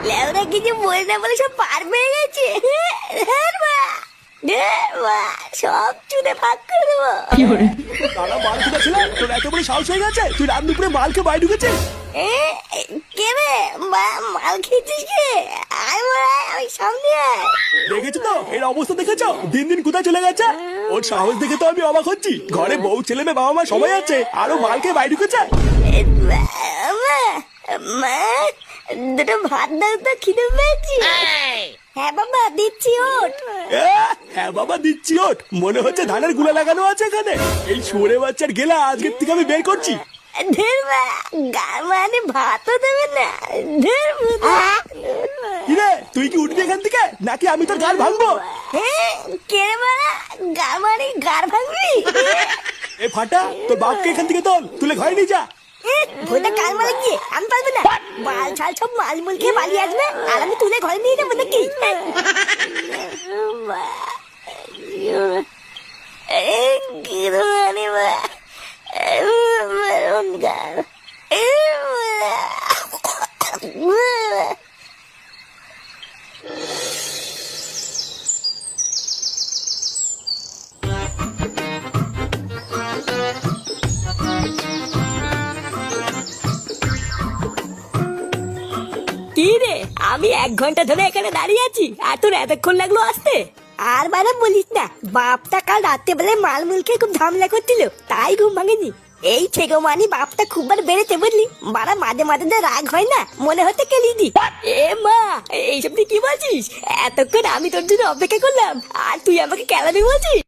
লেওরা কিছু বলে না বলে সব পার পেয়ে গেছে। সব চুদে ভাগ করে দেবো। তারা মাল ঢুকেছিল, তোর এত বড় সাহস হয়ে গেছে তুই রাত দুপুরে মালকে বাইরে ঢুকেছিস? কে রে মাল খেয়েছিস কে? আয় মারায় আমি সামনে আয়। দেখেছো তো এর অবস্থা, দেখেছো দিন দিন কোথায় চলে গেছে। ওর সাহস দেখে তো আমি অবাক হচ্ছি। ঘরে বউ ছেলে মেয়ে বাবা মা সবাই আছে, আরো মালকে বাইরে ঢুকেছে। মা দুটো ভাত দাও তো, খিদে পেয়েছি। হ্যাঁ বাবা দিচ্ছি, ওঠ। হ্যাঁ বাবা দিচ্ছি, ওঠ। মনে হচ্ছে ধানের গুলা লাগানো আছে এখানে। এই শুয়োরে বাচ্চার গেলা আজকের থেকে আমি বের করছি। মানে ভাতও দেবে না। কিরে তুই কি উঠবি এখান থেকে নাকি আমি তোর গাল ভাঙবো? কে মারা গামারি গার ভাঙবি? এ ফাটা, তোর বাপকে এখান থেকে তুলে ঘরে নিয়ে যা। ভোটা কাল মারা গিয়ে আমি পারবো না। মাল ছাল সব মাল মুল খেয়ে পালিয়ে আসবে আর আমি তুলে ঘরে নিয়ে যাবো নাকি? কি রে, আমি 1 ঘন্টা ধরে এখানে দাঁড়িয়ে আছি আর তোর এতক্ষণ লাগলো আসতে? আর বারা বলিস না, বাপটা কাল রাত্রে বেলায় মাল মুল খেয়ে খুব ঝামেলা করছিল, তাই ঘুম ভাঙেনি। এই ছেগো মানি বাপটা খুব বার বেড়েছে বুঝলি। বারা মাঝে মাঝে যে রাগ হয় না, মনে হচ্ছে কেলিদি। এ মা, এইসব তুই কি বলছিস? এতক্ষণ আমি তোর জন্য অপেক্ষা করলাম আর তুই আমাকে কেলাবি বলছিস?